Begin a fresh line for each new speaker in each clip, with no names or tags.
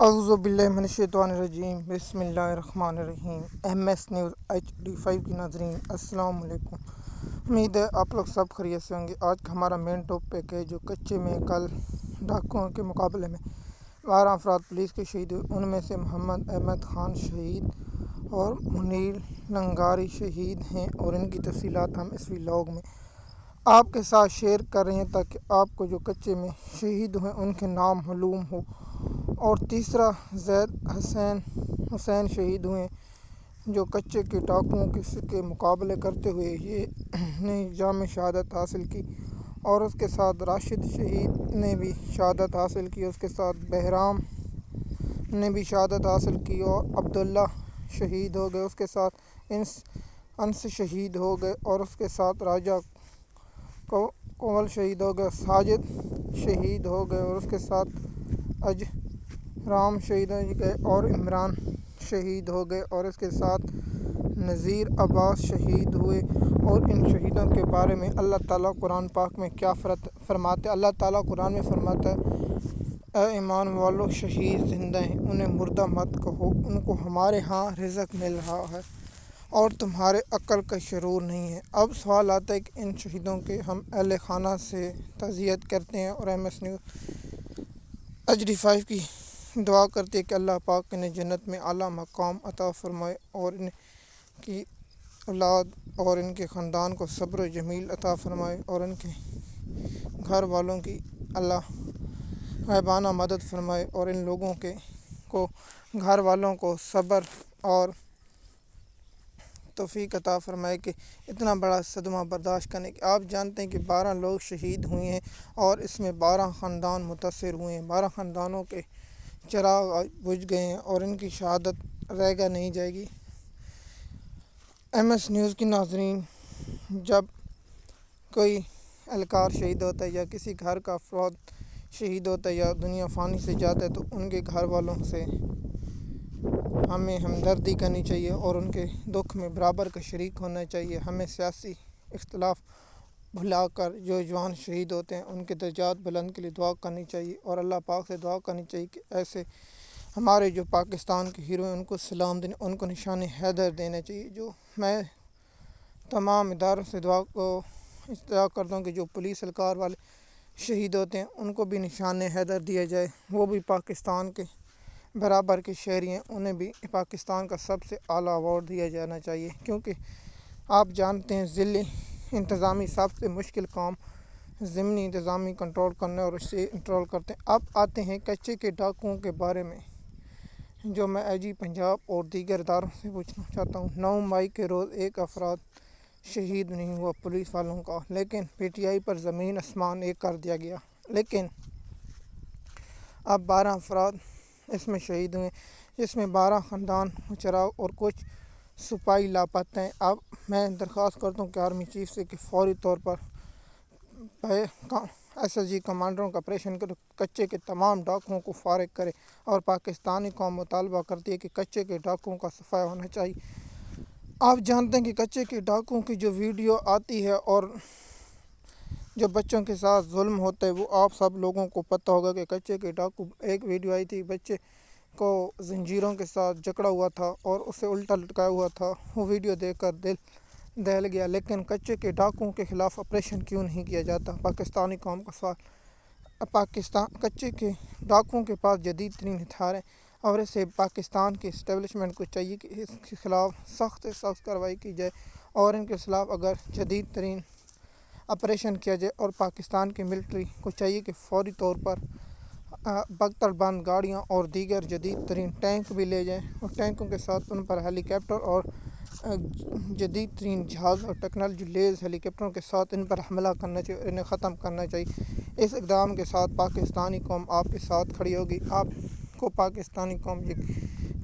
اعوذ باللہ من الشیطان الرجیم، بسم اللہ الرحمن الرحیم۔ MS نیوز HD5 کی ناظرین السلام علیکم۔ امید ہے آپ لوگ سب خیریت سے ہوں گے۔ آج کا ہمارا مین ٹاپک ہے جو کچے میں کل ڈاکوؤں کے مقابلے میں 12 افراد پولیس کے شہید ہوئے، ان میں سے محمد احمد خان شہید اور منیر لنگاری شہید ہیں، اور ان کی تفصیلات ہم اس ولاگ میں آپ کے ساتھ شیئر کر رہے ہیں تاکہ آپ کو جو کچے میں شہید ہوئے ان کے نام معلوم ہو۔ اور تیسرا زید حسین شہید ہوئے جو کچے کے ڈاکوؤں کے مقابلے کرتے ہوئے یہ نے جام شہادت حاصل کی، اور اس کے ساتھ راشد شہید نے بھی شہادت حاصل کی، اس کے ساتھ بہرام نے بھی شہادت حاصل کی، اور عبداللہ شہید ہو گئے، اس کے ساتھ انس شہید ہو گئے، اور اس کے ساتھ راجہ کول شہید ہو گئے، ساجد شہید ہو گئے، اور اس کے ساتھ رام شہید ہو گئے، اور عمران شہید ہو گئے، اور اس کے ساتھ نذیر عباس شہید ہوئے۔ اور ان شہیدوں کے بارے میں اللہ تعالیٰ قرآن پاک میں کیا فرماتے ہیں؟ اللہ تعالیٰ قرآن میں فرماتا ہے، اے ایمان والو، شہید زندہ ہیں، انہیں مردہ مت کہو، ان کو ہمارے ہاں رزق مل رہا ہے اور تمہارے عقل کا شعور نہیں ہے۔ اب سوال آتا ہے کہ ان شہیدوں کے ہم اہل خانہ سے تعزیت کرتے ہیں، اور MS نیوز HD5 کی دعا کرتے ہیں کہ اللہ پاک انہیں جنت میں اعلیٰ مقام عطا فرمائے، اور ان کی اولاد اور ان کے خاندان کو صبر و جمیل عطا فرمائے، اور ان کے گھر والوں کی اللہ غیبانہ مدد فرمائے، اور ان لوگوں کو گھر والوں کو صبر اور توفیق عطا فرمائے کہ اتنا بڑا صدمہ برداشت کرنے کی۔ آپ جانتے ہیں کہ 12 لوگ شہید ہوئے ہیں، اور اس میں 12 خاندان متاثر ہوئے ہیں، 12 خاندانوں کے چراغ بجھ گئے ہیں، اور ان کی شہادت رہ نہیں جائے گی۔ MS نیوز کی ناظرین، جب کوئی اہلکار شہید ہوتا ہے یا کسی گھر کا افراد شہید ہوتا ہے یا دنیا فانی سے جاتا ہے تو ان کے گھر والوں سے ہمیں ہمدردی کرنی چاہیے، اور ان کے دکھ میں برابر کا شریک ہونا چاہیے۔ ہمیں سیاسی اختلاف بھلا کر جو جوان شہید ہوتے ہیں ان کے درجات بلند کے لیے دعا کرنی چاہیے، اور اللہ پاک سے دعا کرنی چاہیے کہ ایسے ہمارے جو پاکستان کے ہیرو ہیں ان کو سلام دینے، ان کو نشان حیدر دینا چاہیے۔ جو میں تمام اداروں سے دعا کو استدعا کرتا ہوں کہ جو پولیس اہلکار والے شہید ہوتے ہیں ان کو بھی نشان حیدر دیا جائے، وہ بھی پاکستان کے برابر کے شہری ہیں، انہیں بھی پاکستان کا سب سے اعلیٰ ایوارڈ دیا جانا چاہیے، کیونکہ آپ جانتے ہیں ضلعی انتظامی سب سے مشکل کام ضمنی انتظامی کنٹرول کرنا اور اسے کنٹرول کرتے ہیں۔ اب آتے ہیں کچے کے ڈاکوؤں کے بارے میں جو میں IG پنجاب اور دیگر اداروں سے پوچھنا چاہتا ہوں۔ 9 مئی کے روز ایک افراد شہید نہیں ہوا پولیس والوں کا، لیکن PTI پر زمین آسمان ایک کر دیا گیا، لیکن اب 12 افراد اس میں شہید ہوئے جس میں 12 خاندان چراغ اور کچھ سپاہی لاپتہ ہیں۔ اب میں درخواست کرتا ہوں کہ آرمی چیف سے کہ فوری طور پر SSG کمانڈروں کا آپریشن کر کچے کے تمام ڈاکوؤں کو فارغ کرے، اور پاکستانی قوم مطالبہ کرتی ہے کہ کچے کے ڈاکوؤں کا صفایا ہونا چاہیے۔ آپ جانتے ہیں کہ کچے کے ڈاکوؤں کی جو ویڈیو آتی ہے اور جو بچوں کے ساتھ ظلم ہوتا ہے وہ آپ سب لوگوں کو پتہ ہوگا کہ کچے کے ڈاکو ایک ویڈیو آئی تھی، بچے کو زنجیروں کے ساتھ جکڑا ہوا تھا اور اسے الٹا لٹکایا ہوا تھا، وہ ویڈیو دیکھ کر دل دہل گیا، لیکن کچے کے ڈاکوؤں کے خلاف آپریشن کیوں نہیں کیا جاتا؟ پاکستانی قوم کا سوال۔ کچے کے ڈاکوؤں کے پاس جدید ترین ہتھیار ہیں، اور اسے پاکستان کے اسٹیبلشمنٹ کو چاہیے کہ اس کے خلاف سخت سے سخت کارروائی کی جائے، اور ان کے خلاف اگر جدید ترین آپریشن کیا جائے، اور پاکستان کی ملٹری کو چاہیے کہ فوری طور پر بختر بند گاڑیاں اور دیگر جدید ترین ٹینک بھی لے جائیں، اور ٹینکوں کے ساتھ ان پر ہیلی کاپٹر اور جدید ترین جہاز اور ٹیکنالوجی لیز ہیلی کاپٹروں کے ساتھ ان پر حملہ کرنا چاہیے اور انہیں ختم کرنا چاہیے۔ اس اقدام کے ساتھ پاکستانی قوم آپ کے ساتھ کھڑی ہوگی۔ آپ کو پاکستانی قوم یہ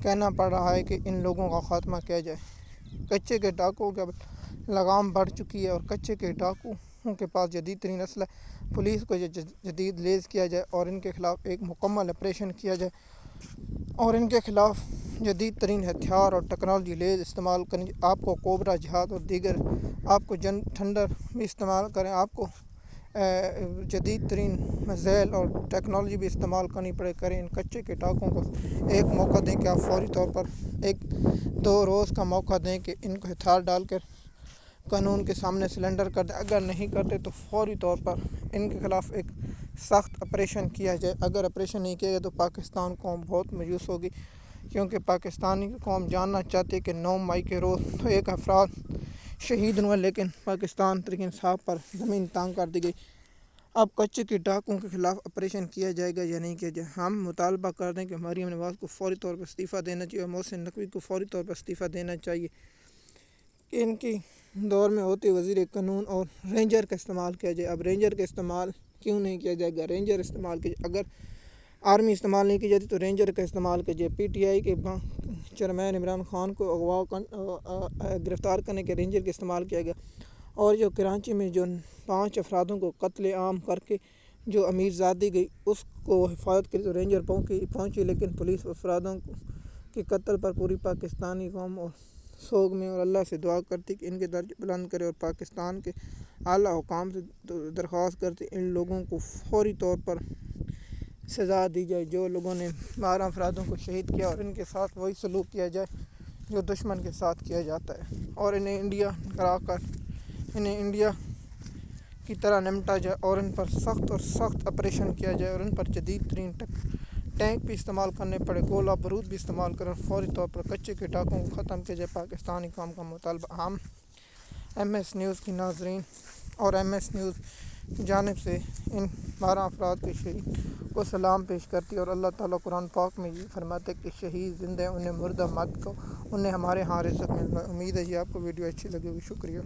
کہنا پڑ رہا ہے کہ ان لوگوں کا خاتمہ کیا جائے۔ کچے کے ڈاکوؤں کا لگام بڑھ چکی ہے، اور کچے کے ڈاکوؤں کے پاس جدید ترین اسلحہ، پولیس کو جدید لیز کیا جائے اور ان کے خلاف ایک مکمل آپریشن کیا جائے، اور ان کے خلاف جدید ترین ہتھیار اور ٹیکنالوجی لیز استعمال کریں۔ آپ کو کوبرا جہاز اور دیگر، آپ کو جن تھنڈر بھی استعمال کریں، آپ کو جدید ترین ذیل اور ٹیکنالوجی بھی استعمال کرنی پڑے کریں ان کچے کے ٹانکوں کو ایک موقع دیں کہ آپ فوری طور پر 1-2 روز کا موقع دیں کہ ان کو ہتھیار ڈال کر قانون کے سامنے سلنڈر کر دیں. اگر نہیں کرتے تو فوری طور پر ان کے خلاف ایک سخت آپریشن کیا جائے. اگر آپریشن نہیں کیا گیا تو پاکستان قوم بہت مایوس ہوگی، کیونکہ پاکستانی قوم جاننا چاہتی ہے کہ 9 مئی کے روز تو ایک افراد شہید ہوئے، لیکن پاکستان تحریک انصاف پر زمین تانگ کر دی گئی. اب کچے کے ڈاکوؤں کے خلاف آپریشن کیا جائے گا یا نہیں کیا جائے؟ ہم مطالبہ کر دیں کہ مریم نواز کو فوری طور پر استعفیٰ دینا چاہیے اور محسن نقوی کو فوری طور پر استعفیٰ دینا چاہیے. کہ ان کی دور میں ہوتے وزیر قانون اور رینجر کا استعمال کیا جائے. اب رینجر کا استعمال کیوں نہیں کیا جائے گا؟ رینجر استعمال کیا جائے. اگر آرمی استعمال نہیں کی جاتی تو رینجر کا استعمال کیا جائے. پی ٹی آئی کے چیئرمین عمران خان کو گرفتار کرنے کے رینجر کا استعمال کیا گیا. اور جو کراچی میں جو 5 افرادوں کو قتل عام کر کے جو امیر زادی گئی اس کو حفاظت کے لیے تو رینجر پہنچی، لیکن پولیس افرادوں کے قتل پر پوری پاکستانی قوم اور سوگ میں اور اللہ سے دعا کرتی کہ ان کے درجے بلند کرے، اور پاکستان کے اعلیٰ حکام سے درخواست کرتی ان لوگوں کو فوری طور پر سزا دی جائے جو لوگوں نے 12 افرادوں کو شہید کیا، اور ان کے ساتھ وہی سلوک کیا جائے جو دشمن کے ساتھ کیا جاتا ہے، اور انہیں انڈیا کرا کر انہیں انڈیا کی طرح نمٹا جائے، اور ان پر سخت آپریشن کیا جائے، اور ان پر جدید ترین ٹینک بھی استعمال کرنے پڑے، گولہ بارود بھی استعمال کریں، فوری طور پر کچے کے ڈاکوں کو ختم کیا جائے. پاکستانی قوم کا مطالبہ. ہم ایم ایس نیوز کی ناظرین اور ایم ایس نیوز کی جانب سے ان 12 افراد کے شہید کو سلام پیش کرتی ہے، اور اللہ تعالیٰ قرآن پاک میں یہ فرماتے کہ شہید زندہ انہیں مردہ مت کو، انہیں ہمارے ہاں رزق مل رہا ہے. امید ہے یہ آپ کو ویڈیو اچھی لگے گی. شکریہ.